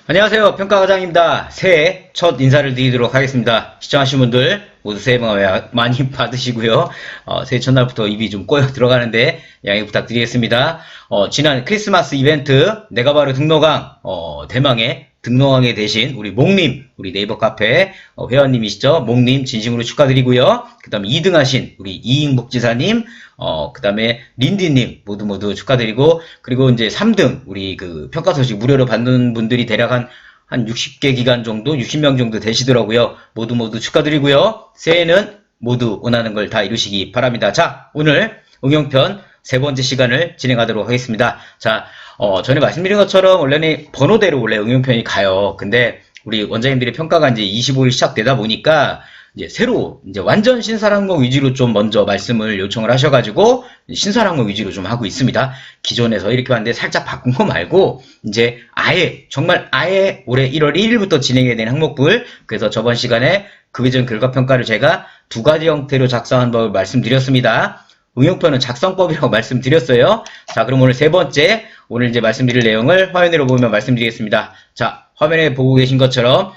안녕하세요. 평가과장입니다. 새해 첫 인사를 드리도록 하겠습니다. 시청하신 분들 모두 새해 복 많이 받으시고요. 새해 첫날부터 입이 좀 꼬여 들어가는데 양해 부탁드리겠습니다. 지난 크리스마스 이벤트 내가 바로 등록왕 대망의 등록왕에 되신 우리 몽님, 우리 네이버 카페 회원님이시죠. 몽님 진심으로 축하드리고요. 그 다음에 2등 하신 우리 이잉복지사님, 그 다음에 린디님 모두 축하드리고, 그리고 이제 3등 우리 그 평가 소식 무료로 받는 분들이 대략 한 60개 기간 정도, 60명 정도 되시더라고요. 모두 축하드리고요. 새해는 모두 원하는 걸 다 이루시기 바랍니다. 자, 오늘 응용편 세 번째 시간을 진행하도록 하겠습니다. 자, 전에 말씀드린 것처럼 원래는 번호대로 원래 응용편이 가요. 근데 우리 원장님들의 평가가 이제 25일 시작되다 보니까 이제 새로 이제 완전 신사랑목 위주로 좀 먼저 말씀을 요청을 하셔가지고 신사랑목 위주로 좀 하고 있습니다. 기존에서 이렇게 왔는데 살짝 바꾼 거 말고 이제 아예 정말 아예 올해 1월 1일부터 진행해야 되는 항목들, 그래서 저번 시간에 그전 결과평가를 제가 두 가지 형태로 작성한 법을 말씀드렸습니다. 응용편은 작성법이라고 말씀드렸어요. 자, 그럼 오늘 세 번째, 오늘 이제 말씀드릴 내용을 화면으로 보면 말씀드리겠습니다. 자, 화면에 보고 계신 것처럼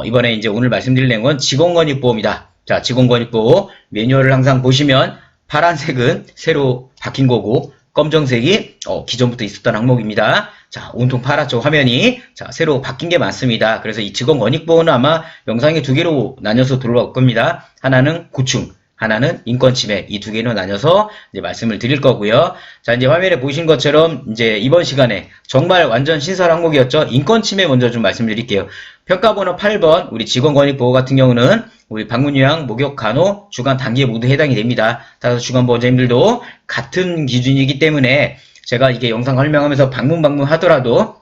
이번에 이제 오늘 말씀드릴 내용은 직원권익보호입니다. 자, 직원권익보호 매뉴얼을 항상 보시면 파란색은 새로 바뀐 거고 검정색이 기존부터 있었던 항목입니다. 자, 온통 파랗죠, 화면이. 자, 새로 바뀐 게 많습니다. 그래서 이 직원권익보호는 아마 영상에 두 개로 나뉘어서 돌아올 겁니다. 하나는 고충, 하나는 인권침해, 이 두 개로 나눠서 이제 말씀을 드릴 거고요. 자, 이제 화면에 보신 것처럼 이제 이번 시간에 정말 완전 신설 항목이었죠. 인권침해 먼저 좀 말씀드릴게요. 평가번호 8번 우리 직원권익보호 같은 경우는 우리 방문요양, 목욕, 간호, 주간 단기에 모두 해당이 됩니다. 따라서 주간보호자님들도 같은 기준이기 때문에 제가 이게 영상 설명하면서 방문 하더라도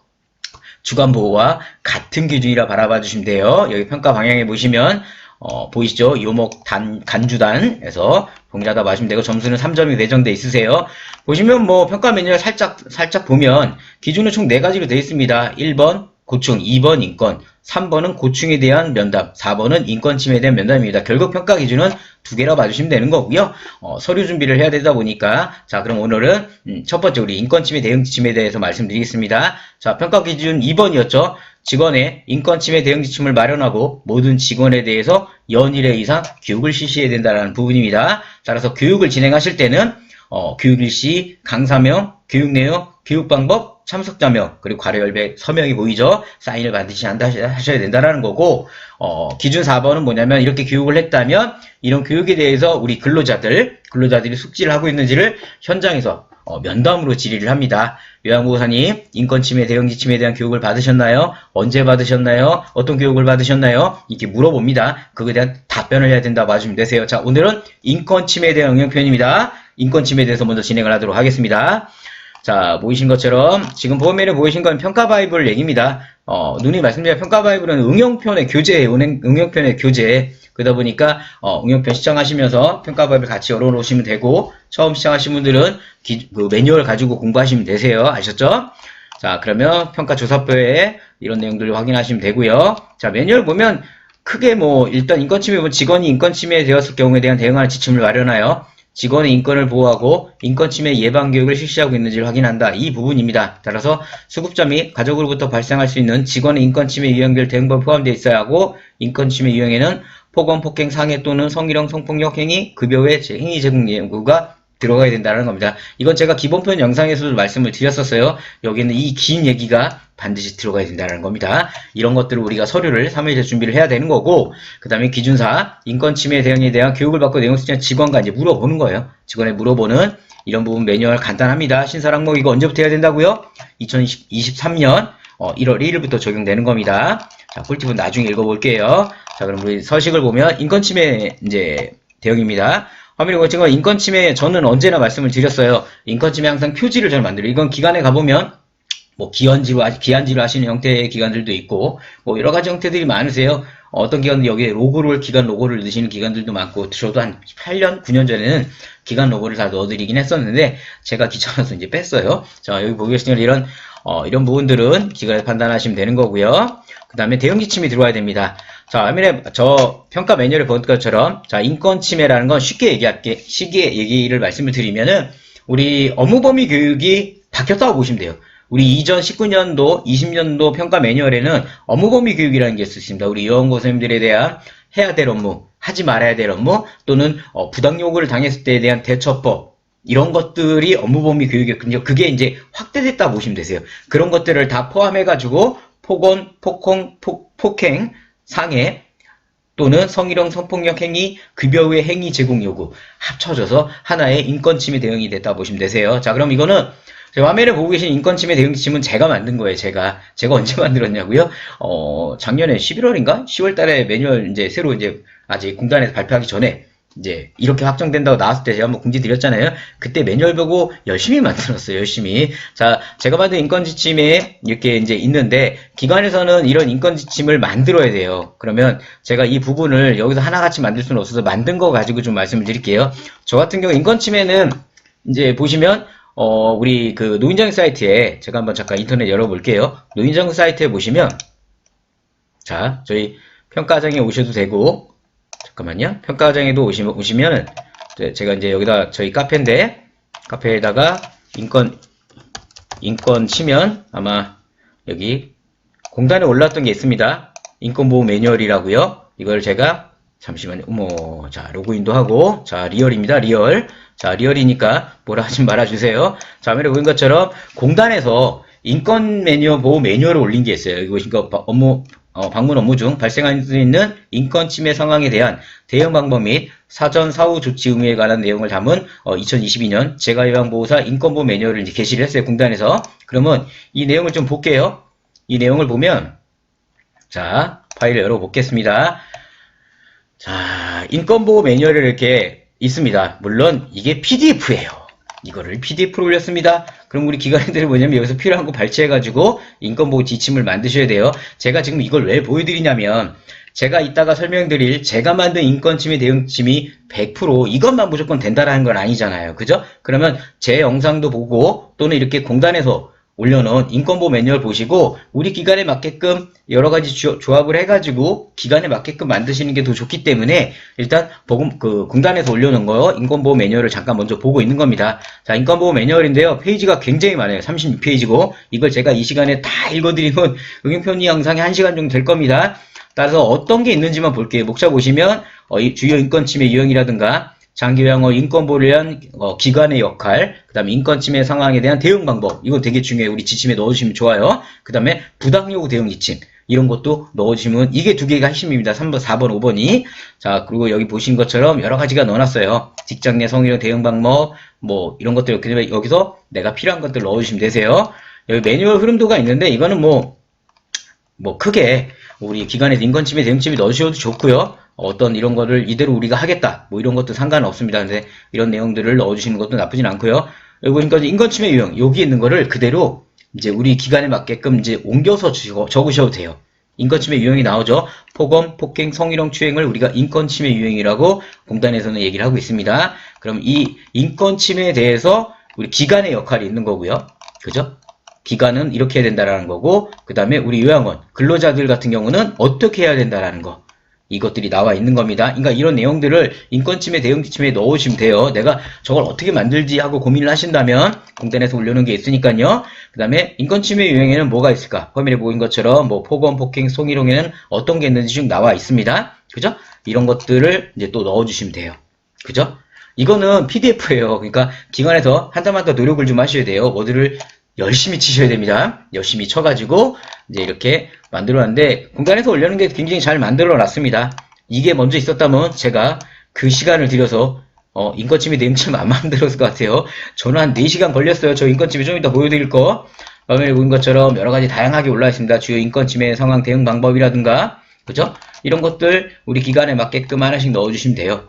주간보호와 같은 기준이라 바라봐 주시면 돼요. 여기 평가 방향에 보시면 보이시죠? 요목 간주단에서 동일하다 마시면 되고 점수는 3점이 배정돼 있으세요. 보시면 뭐 평가 매뉴얼 살짝 보면 기준은 총 4가지로 되어 있습니다. 1번 고충, 2번 인권, 3번은 고충에 대한 면담, 4번은 인권 침해에 대한 면담입니다. 결국 평가 기준은 2개라 봐주시면 되는 거고요. 서류 준비를 해야 되다 보니까, 자, 그럼 오늘은 첫 번째 우리 인권 침해 대응 지침에 대해서 말씀드리겠습니다. 자, 평가 기준 2번이었죠. 직원의 인권 침해 대응 지침을 마련하고 모든 직원에 대해서 연일 이상 교육을 실시해야 된다는 부분입니다. 따라서 교육을 진행하실 때는 교육일시, 강사명, 교육 내용, 교육 방법, 참석자명, 그리고 괄호열배 서명이 보이죠? 사인을 반드시 하셔야 된다는 거고, 기준 4번은 뭐냐면, 이렇게 교육을 했다면, 이런 교육에 대해서 우리 근로자들이 숙지를 하고 있는지를 현장에서 면담으로 질의를 합니다. 요양보호사님, 인권침해, 대응지침에 대한 교육을 받으셨나요? 언제 받으셨나요? 어떤 교육을 받으셨나요? 이렇게 물어봅니다. 그거에 대한 답변을 해야 된다고 봐주시면 되세요. 자, 오늘은 인권침해에 대한 응용편입니다. 인권침해에 대해서 먼저 진행을 하도록 하겠습니다. 자, 보이신 것처럼 지금 화면에 보이신 건 평가 바이블 얘기입니다. 누님 말씀드린 평가 바이블은 응용편의 교재예요. 응용편의 교재. 그러다 보니까 응용편 시청하시면서 평가 바이블 같이 열어놓으시면 되고, 처음 시청하신 분들은 그 매뉴얼 가지고 공부하시면 되세요. 아셨죠? 자, 그러면 평가 조사표에 이런 내용들을 확인하시면 되고요. 자, 매뉴얼 보면 크게 뭐 일단 인권침해 보면 직원이 인권침해에 되었을 경우에 대한 대응하는 지침을 마련하여 직원의 인권을 보호하고 인권침해 예방교육을 실시하고 있는지를 확인한다. 이 부분입니다. 따라서 수급자 및 가족으로부터 발생할 수 있는 직원의 인권침해 유형별 대응법이 포함되어 있어야 하고, 인권침해 유형에는 폭언, 폭행, 상해 또는 성희롱, 성폭력 행위, 급여 외 행위 제공 예고가 들어가야 된다는 겁니다. 이건 제가 기본편 영상에서도 말씀을 드렸었어요. 여기는 이 긴 얘기가 반드시 들어가야 된다는 겁니다. 이런 것들을 우리가 서류를 3일째 준비를 해야 되는 거고, 그 다음에 기준사, 인권침해 대응에 대한 교육을 받고 내용 수준의 직원과 이제 물어보는 거예요. 직원에 물어보는 이런 부분 매뉴얼 간단합니다. 신설 항목 이거 언제부터 해야 된다고요? 2023년 1월 1일부터 적용되는 겁니다. 자, 꿀팁은 나중에 읽어볼게요. 자, 그럼 우리 서식을 보면 인권침해 이제 대응입니다. 화면에 보시면 인권침해 저는 언제나 말씀을 드렸어요. 인권침해 항상 표지를 잘 만들어요. 이건 기관에 가보면 뭐 기한지로 하시는 형태의 기관들도 있고 뭐 여러 가지 형태들이 많으세요. 어떤 기관은 여기에 기관 로고를 넣으시는 기관들도 많고, 저도 한 8년, 9년 전에는 기관 로고를 다 넣어드리긴 했었는데 제가 귀찮아서 이제 뺐어요. 자, 여기 보시면 이런 부분들은 기관에서 판단하시면 되는 거고요. 그 다음에 대응 지침이 들어와야 됩니다. 자, 화면에 저 평가 매뉴얼에 본 것처럼, 자, 인권 침해라는 건 쉽게 얘기를 말씀을 드리면은 우리 업무 범위 교육이 바뀌었다고 보시면 돼요. 우리 이전 19년도, 20년도 평가 매뉴얼에는 업무범위 교육이라는 게 있습니다. 우리 요원고 선생님들에 대한 해야 될 업무, 하지 말아야 될 업무, 또는 부당 요구를 당했을 때에 대한 대처법, 이런 것들이 업무범위 교육이었거든요. 그게 이제 확대됐다 보시면 되세요. 그런 것들을 다 포함해가지고 폭언, 폭행, 상해, 또는 성희롱, 성폭력 행위, 급여 외 행위 제공 요구 합쳐져서 하나의 인권침해 대응이 됐다 보시면 되세요. 자, 그럼 이거는 화면에 보고 계신 인권침해 대응지침은 제가 만든 거예요. 제가 언제 만들었냐고요? 작년에 11월인가? 10월 달에 매뉴얼 이제 새로 이제 아직 공단에서 발표하기 전에 이제 이렇게 확정된다고 나왔을 때 제가 한번 공지 드렸잖아요. 그때 매뉴얼 보고 열심히 만들었어요. 열심히. 자, 제가 만든 인권지침에 이렇게 이제 있는데 기관에서는 이런 인권지침을 만들어야 돼요. 그러면 제가 이 부분을 여기서 하나같이 만들 수는 없어서 만든 거 가지고 좀 말씀을 드릴게요. 저 같은 경우 인권침해는 이제 보시면 우리 그 노인정 사이트에 제가 한번 잠깐 인터넷 열어볼게요. 노인정 사이트에 보시면 자, 저희 평가장에 오셔도 되고 잠깐만요. 평가장에도 오시면 제가 이제 여기다 저희 카페인데 카페에다가 인권 치면 아마 여기 공단에 올랐던 게 있습니다. 인권보호 매뉴얼이라고요. 이걸 제가 잠시만요. 어머, 자 로그인도 하고 자 리얼입니다. 리얼. 자 리얼이니까 뭐라 하지 말아주세요. 자 화면에 보인 것처럼 공단에서 인권 매뉴얼 보호 매뉴얼을 올린 게 있어요. 여기 보시니까 방문 업무 중 발생할 수 있는 인권 침해 상황에 대한 대응 방법 및 사전 사후 조치 의무에 관한 내용을 담은 2022년 재가요양보호사 인권보호 매뉴얼을 이제 게시를 했어요. 공단에서. 그러면 이 내용을 좀 볼게요. 이 내용을 보면 자 파일을 열어보겠습니다. 자 인권보호 매뉴얼이 이렇게 있습니다. 물론 이게 PDF예요. 이거를 PDF로 올렸습니다. 그럼 우리 기관인들이 뭐냐면 여기서 필요한 거 발췌해가지고 인권보호 지침을 만드셔야 돼요. 제가 지금 이걸 왜 보여드리냐면 제가 이따가 설명드릴 제가 만든 인권침해 대응침이 100% 이것만 무조건 된다라는 건 아니잖아요. 그죠? 그러면 제 영상도 보고 또는 이렇게 공단에서 올려놓은 인권보호 매뉴얼 보시고 우리 기관에 맞게끔 여러가지 조합을 해가지고 기관에 맞게끔 만드시는 게 더 좋기 때문에 일단 공단에서 올려놓은 거 인권보호 매뉴얼을 잠깐 먼저 보고 있는 겁니다. 자 인권보호 매뉴얼인데요. 페이지가 굉장히 많아요. 36페이지고 이걸 제가 이 시간에 다 읽어드리면 응용편의 영상이 1시간 정도 될 겁니다. 따라서 어떤 게 있는지만 볼게요. 목차 보시면 주요 인권침해 유형이라든가 장기요양원 인권보호를 위한 기관의 역할, 그 다음에 인권침해 상황에 대한 대응 방법, 이거 되게 중요해요. 우리 지침에 넣어주시면 좋아요. 그 다음에 부당요구 대응 지침, 이런 것도 넣어주시면 이게 두 개가 핵심입니다. 3번, 4번, 5번이. 자, 그리고 여기 보신 것처럼 여러 가지가 넣어놨어요. 직장 내 성희롱 대응 방법, 뭐 이런 것들 여기서 내가 필요한 것들 넣어주시면 되세요. 여기 매뉴얼 흐름도가 있는데 이거는 뭐 크게 우리 기관에서 인권침해 대응침에 넣으셔도 좋고요. 어떤 이런 거를 이대로 우리가 하겠다. 뭐 이런 것도 상관없습니다. 근데 이런 내용들을 넣어주시는 것도 나쁘진 않고요. 여기 보니까 인권침해 유형, 여기 있는 거를 그대로 이제 우리 기관에 맞게끔 이제 옮겨서 적으셔도 돼요. 인권침해 유형이 나오죠. 폭언, 폭행, 성희롱, 추행을 우리가 인권침해 유형이라고 공단에서는 얘기를 하고 있습니다. 그럼 이 인권침해에 대해서 우리 기관의 역할이 있는 거고요. 그죠? 기관은 이렇게 해야 된다라는 거고, 그 다음에 우리 요양원, 근로자들 같은 경우는 어떻게 해야 된다라는 거. 이것들이 나와 있는 겁니다. 그러니까 이런 내용들을 인권침해 대응지침에 넣으시면 돼요. 내가 저걸 어떻게 만들지 하고 고민을 하신다면 공단에서 올려놓은 게 있으니까요. 그 다음에 인권침해 유형에는 뭐가 있을까? 화면에 보인 것처럼 뭐 폭언, 폭행, 성희롱에는 어떤 게 있는지 쭉 나와 있습니다. 그죠? 이런 것들을 이제 또 넣어주시면 돼요. 그죠? 이거는 PDF예요. 그러니까 기관에서 한 달 한 달 노력을 좀 하셔야 돼요. 워드를 열심히 치셔야 됩니다. 열심히 쳐가지고 이제 이렇게 만들어놨는데 공단에서 올려놓은 게 굉장히 잘 만들어놨습니다. 이게 먼저 있었다면 제가 그 시간을 들여서 인권침해 대응침 안 만들었을 것 같아요. 저는 한 4시간 걸렸어요. 저 인권침해 좀 이따 보여드릴 거. 화면에 보인 것처럼 여러 가지 다양하게 올라와 있습니다. 주요 인권침해 상황 대응 방법이라든가 그죠? 이런 것들 우리 기관에 맞게끔 하나씩 넣어주시면 돼요.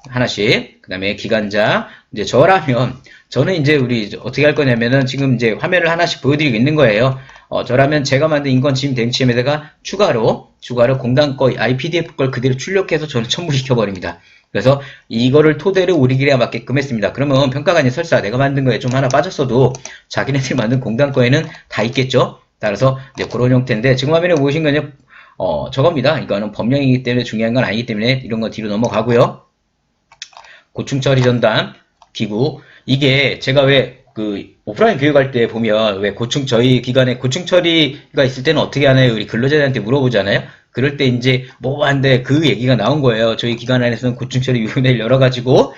하나씩. 그 다음에 기관장. 이제 저는 이제 우리 어떻게 할 거냐면은 지금 이제 화면을 하나씩 보여드리고 있는 거예요. 저라면 제가 만든 인권침 대응침에다가 추가로 공단 거 IPDF 걸 그대로 출력해서 저는 첨부시켜 버립니다. 그래서 이거를 토대로 우리 길에 맞게끔 했습니다. 그러면 평가관이 설사 내가 만든 거에 좀 하나 빠졌어도 자기네들이 만든 공단 거에는 다 있겠죠. 따라서 이제 그런 형태인데 지금 화면에 보이신 거는 저겁니다. 이거는 법령이기 때문에 중요한 건 아니기 때문에 이런 거 뒤로 넘어가고요. 고충처리 전담 기구. 이게 제가 왜 오프라인 교육할 때 보면, 왜 저희 기관에 고충 처리가 있을 때는 어떻게 하나요? 우리 근로자들한테 물어보잖아요? 그럴 때 이제 뭐 한데 그 얘기가 나온 거예요. 저희 기관 안에서는 고충처리위원회를 열어가지고,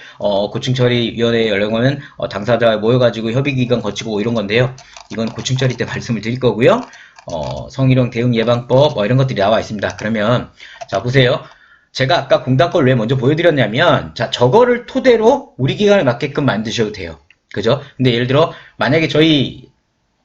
고충처리위원회 열려면, 당사자 모여가지고 협의기관 거치고 이런 건데요. 이건 고충처리 때 말씀을 드릴 거고요. 성희롱 대응 예방법, 이런 것들이 나와 있습니다. 그러면, 자, 보세요. 제가 아까 공단 걸 왜 먼저 보여드렸냐면, 자, 저거를 토대로 우리 기관에 맞게끔 만드셔도 돼요. 그죠? 근데 예를 들어, 만약에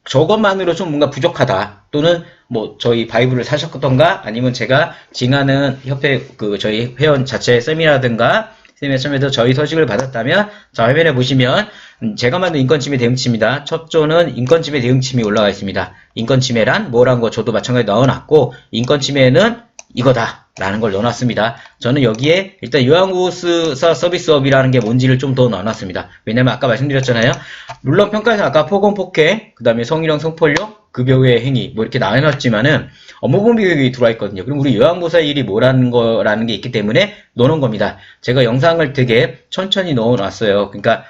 저것만으로 좀 뭔가 부족하다. 또는 뭐 저희 바이블을 사셨던가 아니면 제가 징하는 협회 저희 회원 자체 세미나라든가 세미나에서 저희 서식을 받았다면 자 화면에 보시면 제가 만든 인권침해 대응침입니다. 첫 조는 인권침해 대응침이 올라가 있습니다. 인권침해란 뭐라는 거 저도 마찬가지로 넣어놨고 인권침해는 이거다 라는 걸 넣어놨습니다. 저는 여기에 일단 요양보호사 서비스업이라는 게 뭔지를 좀 더 넣어놨습니다. 왜냐면 아까 말씀드렸잖아요. 물론 평가에서 아까 폭언, 폭행, 그 다음에 성희롱, 성폭력, 급여 외 행위 뭐 이렇게 나눠놨지만은 업무범위 교육이 들어와 있거든요. 그럼 우리 요양보호사의 일이 뭐라는 거라는 게 있기 때문에 넣어놓은 겁니다. 제가 영상을 되게 천천히 넣어놨어요. 그러니까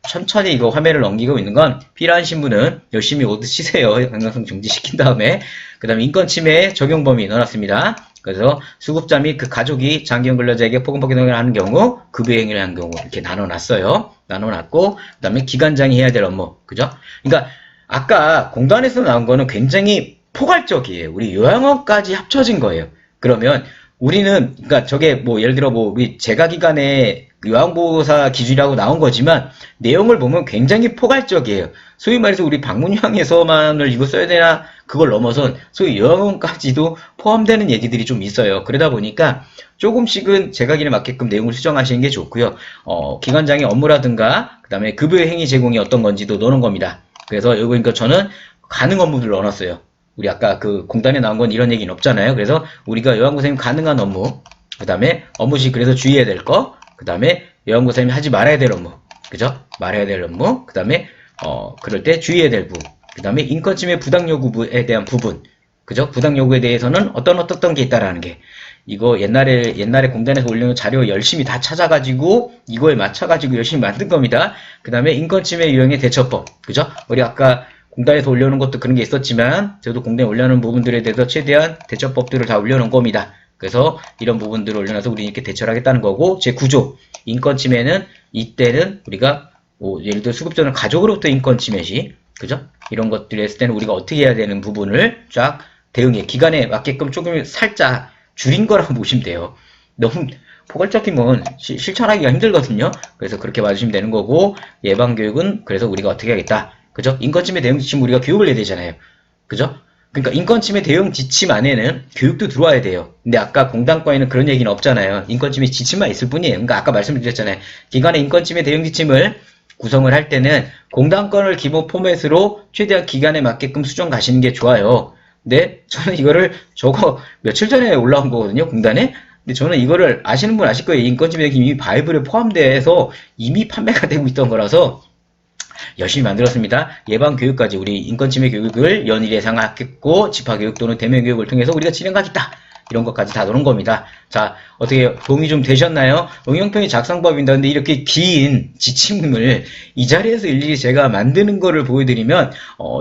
천천히 이거 화면을 넘기고 있는 건 필요하신 분은 열심히 오드 치세요. 영상 중지시킨 다음에 그 다음에 인권침해 적용 범위 넣어놨습니다. 그래서 수급자 및 그 가족이 장기형 근로자에게 폭언폭행을 하는 경우 급여 행위를 하는 경우 이렇게 나눠놨어요. 나눠놨고 그 다음에 기관장이 해야 될 업무 그죠? 그러니까 아까 공단에서 나온 거는 굉장히 포괄적이에요. 우리 요양원까지 합쳐진 거예요. 그러면 우리는 그러니까 저게 뭐 예를 들어 뭐 우리 재가기관의 요양보호사 기준이라고 나온 거지만 내용을 보면 굉장히 포괄적이에요. 소위 말해서 우리 방문요양에서만을 이거 써야 되나 그걸 넘어선 소위 요양원까지도 포함되는 얘기들이 좀 있어요. 그러다 보니까 조금씩은 재가기에 맞게끔 내용을 수정하시는 게 좋고요. 기관장의 업무라든가 그 다음에 급여 행위 제공이 어떤 건지도 넣는 겁니다. 그래서 여기 보니까 저는 가능 업무들을 넣어놨어요. 우리 아까 그 공단에 나온 건 이런 얘기는 없잖아요. 그래서 우리가 요양보호사님 가능한 업무, 그 다음에 업무시 그래서 주의해야 될 거, 그 다음에 요양보호사님이 하지 말아야 될 업무, 그죠? 말아야 될 업무, 그 다음에 그럴 때 주의해야 될 부분, 그 다음에 인권침해 부당 요구에 대한 부분, 그죠? 부당 요구에 대해서는 어떤 게 있다라는 게 이거 옛날에 공단에서 올려놓은 자료 열심히 다 찾아가지고 이거에 맞춰가지고 열심히 만든 겁니다. 그 다음에 인권침해 유형의 대처법, 그죠? 우리 아까 공단에서 올려놓은 것도 그런 게 있었지만 저도 공단에 올려놓은 부분들에 대해서 최대한 대처법들을 다 올려놓은 겁니다. 그래서 이런 부분들을 올려놔서 우리 이렇게 대처를 하겠다는 거고 제9조 인권침해는 이때는 우리가 예를 들어 수급자는 가족으로부터 인권침해 시 그죠? 이런 것들을 했을 때는 우리가 어떻게 해야 되는 부분을 쫙 대응해 기간에 맞게끔 조금 살짝 줄인 거라고 보시면 돼요. 너무 포괄적이면 실천하기가 힘들거든요. 그래서 그렇게 봐주시면 되는 거고 예방교육은 그래서 우리가 어떻게 하겠다. 그죠? 인권침해 대응 지침 우리가 교육을 해야 되잖아요. 그죠? 그러니까 인권침해 대응 지침 안에는 교육도 들어와야 돼요. 근데 아까 공단과에는 그런 얘기는 없잖아요. 인권침해 지침만 있을 뿐이에요. 그러니까 아까 말씀드렸잖아요. 기관의 인권침해 대응 지침을 구성을 할 때는 공단권을 기본 포맷으로 최대한 기간에 맞게끔 수정 가시는 게 좋아요. 근데 저는 이거를 며칠 전에 올라온 거거든요. 공단에. 근데 저는 이거를 아시는 분 아실 거예요. 인권침해 대응 이미 바이블에 포함돼서 이미 판매가 되고 있던 거라서 열심히 만들었습니다. 예방교육까지 우리 인권침해 교육을 연일 예상하겠고 집합교육 또는 대면교육을 통해서 우리가 진행하겠다. 이런 것까지 다 넣은 겁니다. 자, 어떻게 도움이 좀 되셨나요? 응용평의 작성법입니다. 근데 이렇게 긴 지침을 이 자리에서 일일이 제가 만드는 거를 보여드리면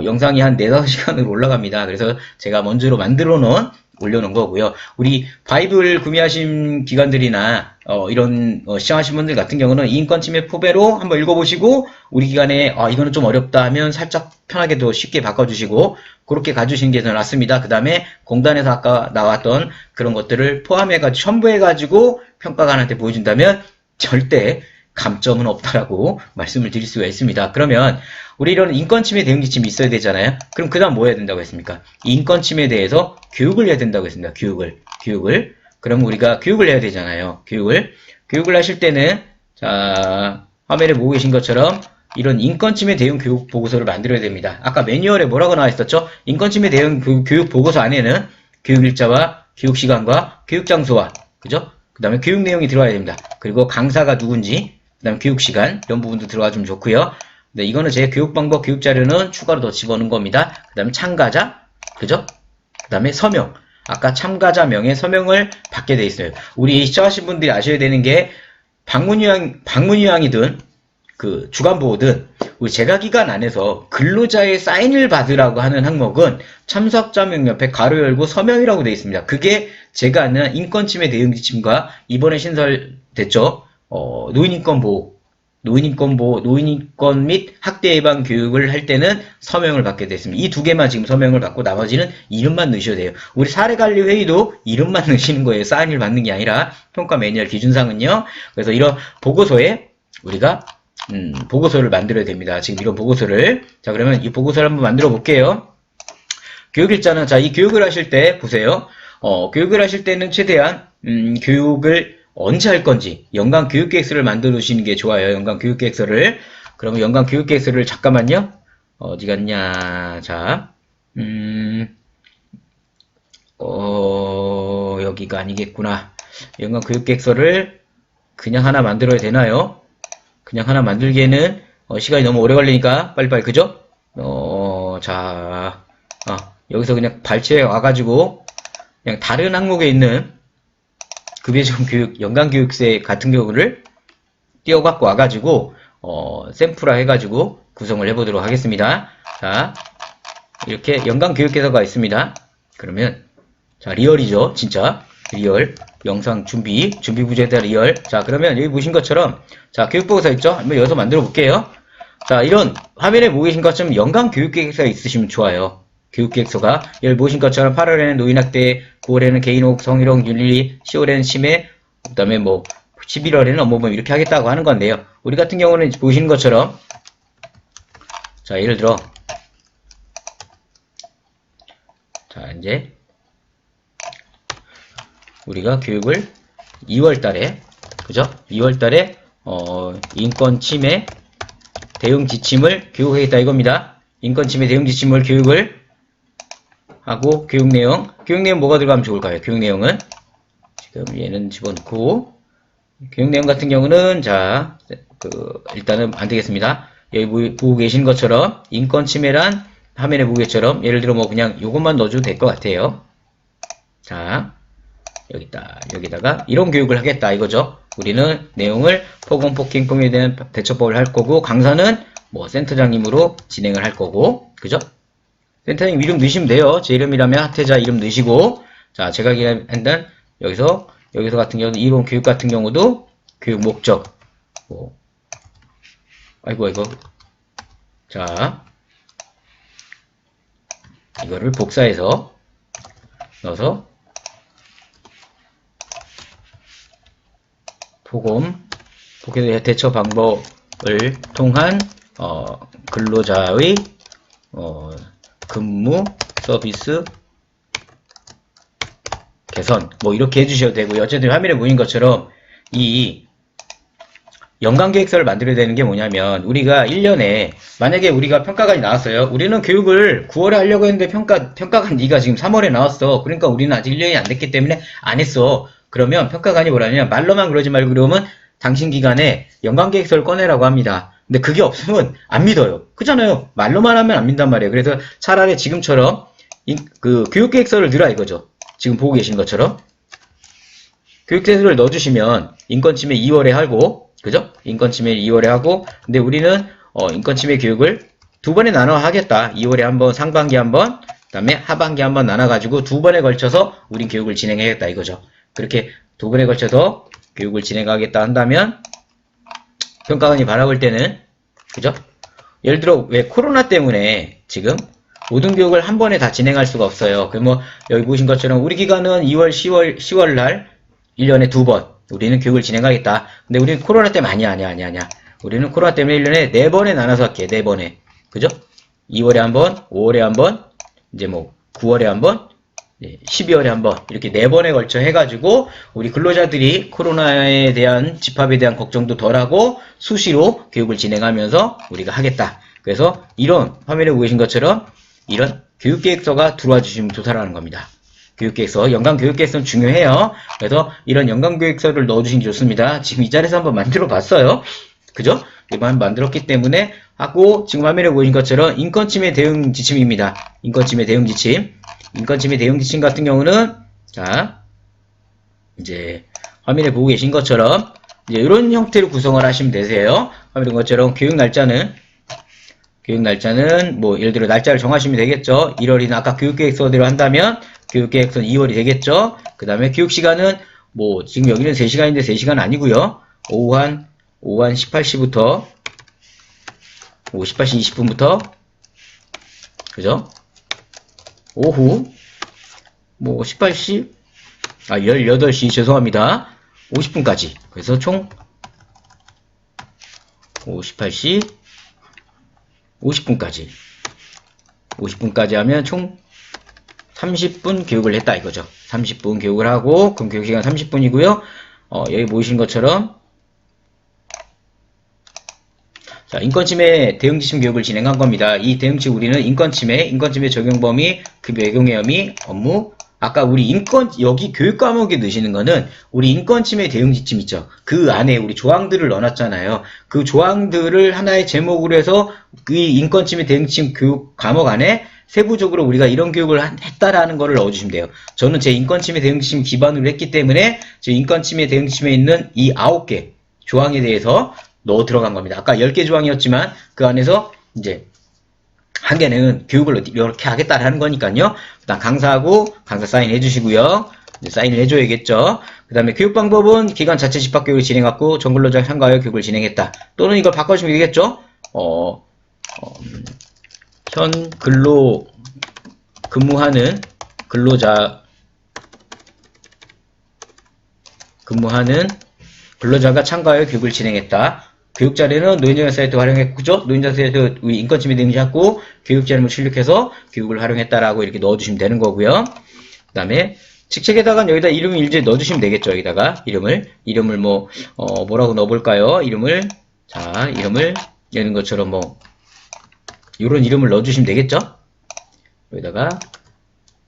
영상이 한 4-5시간으로 올라갑니다. 그래서 제가 먼저로 만들어 놓은 올려놓은 거고요. 우리 바이블 구매하신 기관들이나 이런 시청하신 분들 같은 경우는 인권침해 포배로 한번 읽어보시고 우리 기관에 이거는 좀 어렵다 하면 살짝 편하게 더 쉽게 바꿔주시고 그렇게 가주시는 게 더 낫습니다. 그 다음에 공단에서 아까 나왔던 그런 것들을 포함해가지고 첨부해가지고 평가관한테 보여준다면 절대 감점은 없다라고 말씀을 드릴 수가 있습니다. 그러면 우리 이런 인권침해 대응 지침이 있어야 되잖아요. 그럼 그 다음 뭐 해야 된다고 했습니까? 인권침해에 대해서 교육을 해야 된다고 했습니다. 교육을. 그럼 우리가 교육을 해야 되잖아요. 교육을 하실 때는 자 화면에 보고 계신 것처럼 이런 인권침해 대응 교육 보고서를 만들어야 됩니다. 아까 매뉴얼에 뭐라고 나와 있었죠? 인권침해 대응 교육 보고서 안에는 교육 일자와 교육 시간과 교육 장소와 그죠? 그 다음에 교육 내용이 들어가야 됩니다. 그리고 강사가 누군지 그 다음에 교육 시간 이런 부분도 들어가 주면 좋고요. 네, 이거는 제 교육 방법, 교육 자료는 추가로 더 집어넣은 겁니다. 그 다음에 참가자, 그죠? 그 다음에 서명. 아까 참가자명의 서명을 받게 돼 있어요. 우리 시청하신 분들이 아셔야 되는 게 방문요양이든 그 주간보호든 우리 재가기간 안에서 근로자의 사인을 받으라고 하는 항목은 참석자 명 옆에 가로 열고 서명이라고 되어 있습니다. 그게 제가 아는 인권침해 대응 지침과 이번에 신설됐죠. 노인인권 및 학대 예방 교육을 할 때는 서명을 받게 됐습니다. 이 두 개만 지금 서명을 받고 나머지는 이름만 넣으셔도 돼요. 우리 사례관리회의도 이름만 넣으시는 거예요. 사인을 받는 게 아니라 평가 매뉴얼 기준상은요. 그래서 이런 보고서에 우리가 보고서를 만들어야 됩니다. 지금 이런 보고서를. 자, 그러면 이 보고서를 한번 만들어 볼게요. 교육일자는, 자, 이 교육을 하실 때, 보세요. 교육을 하실 때는 최대한, 교육을 언제 할 건지, 연간 교육계획서를 만들어 두시는 게 좋아요. 연간 교육계획서를. 그러면 연간 교육계획서를, 잠깐만요. 어디 갔냐. 자, 여기가 아니겠구나. 연간 교육계획서를 그냥 하나 만들어야 되나요? 그냥 하나 만들기에는 시간이 너무 오래 걸리니까 빨리빨리, 그죠? 자, 여기서 그냥 발췌해 와가지고 그냥 다른 항목에 있는 급여지원 교육, 연간교육세 같은 경우를 띄워갖고 와가지고 샘플화 해가지고 구성을 해보도록 하겠습니다. 자, 이렇게 연간교육계서가 있습니다. 그러면 자, 리얼이죠. 진짜 리얼 영상 준비 부재다 리얼. 자, 그러면 여기 보신 것처럼 자, 교육보고서 있죠? 한번 여기서 만들어 볼게요. 자, 이런 화면에 보고 계신 것처럼 연간교육계획서가 있으시면 좋아요. 교육계획서가 여기 보신 것처럼 8월에는 노인학대, 9월에는 개인혹, 성희롱, 윤리, 10월에는 치매, 그 다음에 뭐 11월에는 업무범 이렇게 하겠다고 하는 건데요. 우리 같은 경우는 보시는 것처럼 자, 예를 들어 자, 이제 우리가 교육을 2월달에 그죠? 2월달에 인권 침해 대응 지침을 교육하겠다 이겁니다. 인권 침해 대응 지침을 교육을 하고 교육 내용 뭐가 들어가면 좋을까요? 교육 내용은 지금 얘는 집어넣고 교육 내용 같은 경우는 자, 일단은 안 되겠습니다. 여기 보고 계신 것처럼 인권 침해란 화면에 보고 계처럼 예를 들어 뭐 그냥 요것만 넣어줘도 될 것 같아요. 자, 여기다가 이런 교육을 하겠다 이거죠. 우리는 내용을 폭언 폭행에 대한 대처법을 할 거고 강사는 뭐 센터장님으로 진행을 할 거고 그죠? 센터장님 이름 넣으시면 돼요. 제 이름이라면 하태자 이름 넣으시고 자, 제가 한단 여기서 같은 경우는 이론 교육 같은 경우도 교육 목적 뭐 아이고 자, 이거를 복사해서 넣어서 폭언 대처 방법을 통한 근로자의 근무 서비스 개선 뭐 이렇게 해주셔도 되고요. 어쨌든 화면에 보인 것처럼 이 연간계획서를 만들어야 되는 게 뭐냐면 우리가 1년에 만약에 우리가 평가관이 나왔어요. 우리는 교육을 9월에 하려고 했는데 평가관 네가 지금 3월에 나왔어. 그러니까 우리는 아직 1년이 안 됐기 때문에 안 했어. 그러면 평가관이 뭐라냐 말로만 그러지 말고 그러면 당신 기간에 연간계획서를 꺼내라고 합니다. 근데 그게 없으면 안 믿어요. 그잖아요. 말로만 하면 안 믿단 말이에요. 그래서 차라리 지금처럼 그 교육계획서를 넣으라 이거죠. 지금 보고 계신 것처럼 교육계획서를 넣어주시면 인권침해 2월에 하고 그죠? 인권침해 2월에 하고 근데 우리는 인권침해 교육을 두 번에 나눠 하겠다. 2월에 한번 상반기 한번 그 다음에 하반기 한번 나눠가지고 두 번에 걸쳐서 우린 교육을 진행하겠다 이거죠. 그렇게 두 번에 걸쳐서 교육을 진행하겠다 한다면 평가관이 바라볼 때는 그죠? 예를 들어 왜 코로나 때문에 지금 모든 교육을 한 번에 다 진행할 수가 없어요. 그럼 뭐 여기 보신 것처럼 우리 기간은 2월, 10월 날 1년에 두 번 우리는 교육을 진행하겠다. 근데 우리는 코로나 때문에 아니야. 우리는 코로나 때문에 1년에 4번에 나눠서 할게. 4번에. 그죠? 2월에 한 번, 5월에 한 번, 이제 뭐 9월에 한 번, 12월에 한번 이렇게 4번에 걸쳐 해가지고 우리 근로자들이 코로나에 대한 집합에 대한 걱정도 덜하고 수시로 교육을 진행하면서 우리가 하겠다. 그래서 이런 화면에 보이신 것처럼 이런 교육계획서가 들어와 주시면 좋다라는 겁니다. 교육계획서, 연간교육계획서는 중요해요. 그래서 이런 연간교육서를 넣어주시면 좋습니다. 지금 이 자리에서 한번 만들어 봤어요. 그죠? 이번 만들었기 때문에 하고 지금 화면에 보이신 것처럼 인권침해 대응 지침입니다. 인권침해 대응 지침. 인권침해 대응 지침 같은 경우는 자 이제 화면에 보고 계신 것처럼 이제 이런 형태로 구성을 하시면 되세요. 이런 것처럼 교육 날짜는 뭐 예를 들어 날짜를 정하시면 되겠죠. 1월이나 아까 교육계획서대로 한다면 교육계획서는 2월이 되겠죠. 그 다음에 교육시간은 뭐 지금 여기는 3시간인데 3시간 아니고요. 오후 한 18시부터 18시 20분부터 그죠? 오후 뭐 18시 죄송합니다. 50분까지. 그래서 총 18시 50분까지 하면 총 30분 교육을 했다 이거죠. 30분 교육을 하고 그럼 교육시간 30분이고요. 여기 보이신 것처럼 자, 인권침해 대응지침 교육을 진행한 겁니다. 이 대응지침 우리는 인권침해 적용 범위, 급여 애경의 혐의, 업무, 아까 우리 여기 교육 과목에 넣으시는 거는 우리 인권침해 대응지침 있죠. 그 안에 우리 조항들을 넣어놨잖아요. 그 조항들을 하나의 제목으로 해서 그 인권침해 대응지침 교육 과목 안에 세부적으로 우리가 이런 교육을 했다라는 거를 넣어주시면 돼요. 저는 제 인권침해 대응지침 기반으로 했기 때문에 제 인권침해 대응지침에 있는 이 9개 조항에 대해서 넣어 들어간 겁니다. 아까 10개 조항이었지만 그 안에서 이제 한 개는 교육을 이렇게 하겠다라는 거니까요. 일단 강사하고 강사 사인 해주시고요. 사인을 해줘야겠죠. 그 다음에 교육 방법은 기관 자체 집합 교육을 진행했고 전근로자 참가하여 교육을 진행했다. 또는 이걸 바꿔주시면 되겠죠. 현 근로 근무하는 근로자가 참가하여 교육을 진행했다. 교육 자료는 노인정보 사이트 활용했죠. 노인정보 사이트 인권침해 대응지했고 교육 자료를 출력해서 교육을 활용했다라고 이렇게 넣어주시면 되는 거고요. 그 다음에 직책에다가 여기다 이름을 이제 넣어주시면 되겠죠. 여기다가 이름을 뭐라고 넣어볼까요? 이름을 이런 것처럼 뭐 이런 이름을 넣어주시면 되겠죠. 여기다가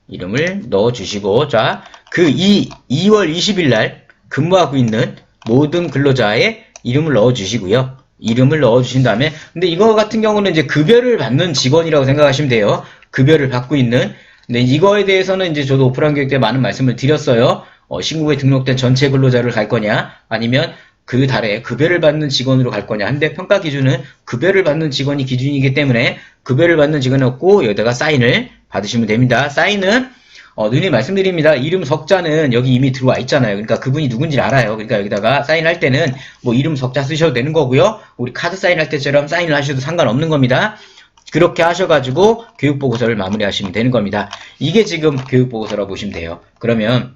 이름을 넣어주시고 자, 그 2월 20일 날 근무하고 있는 모든 근로자의 이름을 넣어주시고요. 이름을 넣어주신 다음에 근데 이거 같은 경우는 이제 급여를 받는 직원이라고 생각하시면 돼요. 급여를 받고 있는. 근데 이거에 대해서는 이제 저도 오프라인 교육 때 많은 말씀을 드렸어요. 신고에 등록된 전체 근로자를 갈 거냐 아니면 그 달에 급여를 받는 직원으로 갈 거냐. 근데 평가 기준은 급여를 받는 직원이 기준이기 때문에 급여를 받는 직원이 없고 여기다가 사인을 받으시면 됩니다. 사인은 누님 말씀드립니다. 이름 석자는 여기 이미 들어와 있잖아요. 그러니까 그분이 누군지 알아요. 그러니까 여기다가 사인할 때는 뭐 이름 석자 쓰셔도 되는 거고요. 우리 카드 사인할 때처럼 사인을 하셔도 상관없는 겁니다. 그렇게 하셔가지고 교육보고서를 마무리하시면 되는 겁니다. 이게 지금 교육보고서라고 보시면 돼요. 그러면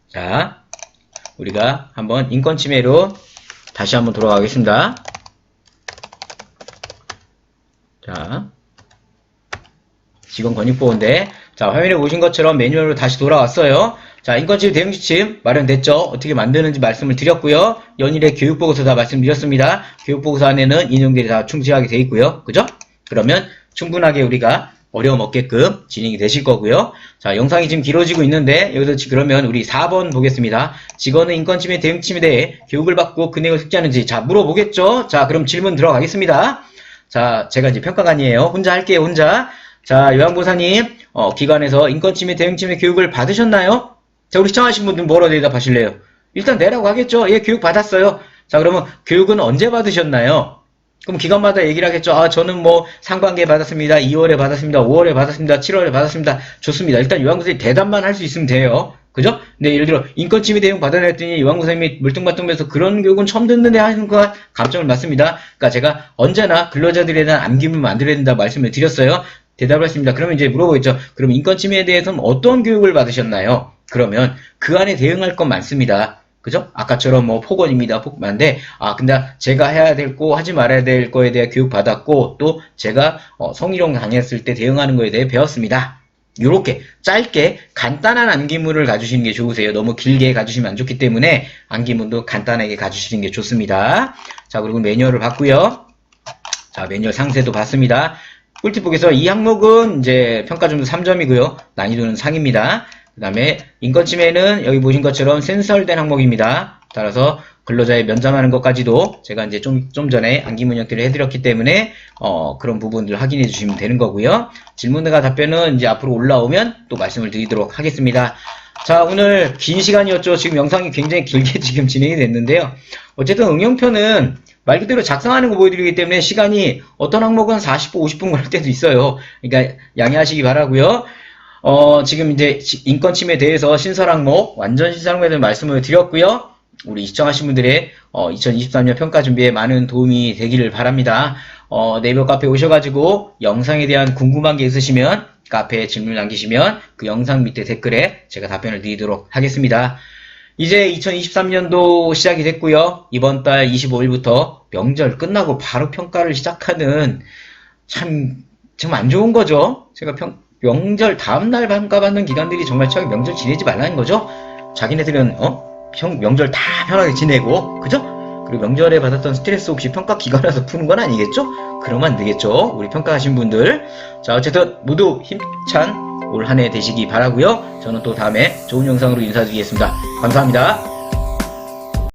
자, 우리가 한번 인권침해로 다시 한번 돌아가겠습니다. 자, 직원 권익보호인데 자, 화면에 보신 것처럼 매뉴얼로 다시 돌아왔어요. 자, 인권침해 대응지침 마련됐죠? 어떻게 만드는지 말씀을 드렸고요. 연일의 교육보고서 다 말씀드렸습니다. 교육보고서 안에는 인용들이 다 충실하게 되어 있고요. 그죠? 그러면 충분하게 우리가 어려움 없게끔 진행이 되실 거고요. 자, 영상이 지금 길어지고 있는데 여기서 그러면 우리 4번 보겠습니다. 직원은 인권침해 대응침에 대해 교육을 받고 그 내용을 숙지하는지 자, 물어보겠죠? 자, 그럼 질문 들어가겠습니다. 자, 제가 이제 평가관이에요. 혼자 할게요, 혼자. 자, 요양보사님, 기관에서 인권침해 대응침해 교육을 받으셨나요? 자, 우리 시청하신 분들 뭐라고 대답하실래요? 일단 내라고 하겠죠? 예, 교육 받았어요. 자, 그러면 교육은 언제 받으셨나요? 그럼 기관마다 얘기를 하겠죠. 아, 저는 뭐 상반기에 받았습니다. 2월에 받았습니다. 5월에 받았습니다. 7월에 받았습니다. 좋습니다. 일단 요양보사님 대답만 할 수 있으면 돼요. 그죠? 근데 예를 들어 인권침해 대응 받아냈더니 요양보사님이 물뚱물뚱해서 그런 교육은 처음 듣는데 하는 거 감점을 맞습니다. 그러니까 제가 언제나 근로자들에 대한 암기문을 만들어야 된다고 말씀을 드렸어요. 대답을 했습니다. 그러면 이제 물어보겠죠. 그럼 인권침해에 대해서는 어떤 교육을 받으셨나요? 그러면 그 안에 대응할 건 많습니다. 그죠? 아까처럼 뭐 폭언입니다. 폭만데 근데 제가 해야 될 거 하지 말아야 될 거에 대해 교육 받았고 또 제가 성희롱 당했을 때 대응하는 거에 대해 배웠습니다. 요렇게 짧게 간단한 암기문을 가주시는 게 좋으세요. 너무 길게 가주시면 안 좋기 때문에 암기문도 간단하게 가주시는 게 좋습니다. 자, 그리고 매뉴얼을 봤고요. 자, 매뉴얼 상세도 봤습니다. 꿀팁 보겠습니다. 이 항목은 이제 평가점수 3점이고요. 난이도는 상입니다. 그 다음에 인권침해는 여기 보신 것처럼 센설된 항목입니다. 따라서 근로자의 면담하는 것까지도 제가 이제 좀 전에 암기문 형태를 해드렸기 때문에 그런 부분들 확인해 주시면 되는 거고요. 질문과 답변은 이제 앞으로 올라오면 또 말씀을 드리도록 하겠습니다. 자, 오늘 긴 시간이었죠. 지금 영상이 굉장히 길게 지금 진행이 됐는데요. 어쨌든 응용표는 말 그대로 작성하는 거 보여드리기 때문에 시간이 어떤 항목은 40분, 50분 걸릴 때도 있어요. 그러니까 양해하시기 바라고요. 지금 이제 인권 침해에 대해서 신설 항목, 완전 신설 항목에 대한 말씀을 드렸고요. 우리 시청하신 분들의 2023년 평가 준비에 많은 도움이 되기를 바랍니다. 네이버 카페 오셔가지고 영상에 대한 궁금한 게 있으시면 카페에 질문 남기시면 그 영상 밑에 댓글에 제가 답변을 드리도록 하겠습니다. 이제 2023년도 시작이 됐고요. 이번 달 25일부터 명절 끝나고 바로 평가를 시작하는 참 안 좋은 거죠. 제가 명절 다음날 평가받는 기관들이 정말 명절 지내지 말라는 거죠. 자기네들은 명절 다 편하게 지내고 그죠? 그리고 명절에 받았던 스트레스 혹시 평가 기간에서 푸는 건 아니겠죠? 그러면 안 되겠죠. 우리 평가하신 분들. 자, 어쨌든 모두 힘찬 올 한 해 되시기 바라고요. 저는 또 다음에 좋은 영상으로 인사드리겠습니다. 감사합니다.